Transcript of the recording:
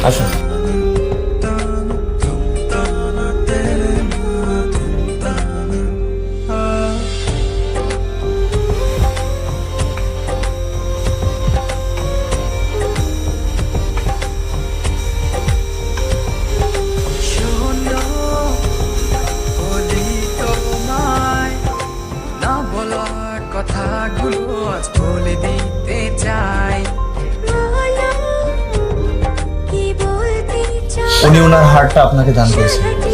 আসুন। কথাগুলো আজ বলে দিতে চাই। উনি ওনার হারটা আপনাকে দান করেছেন।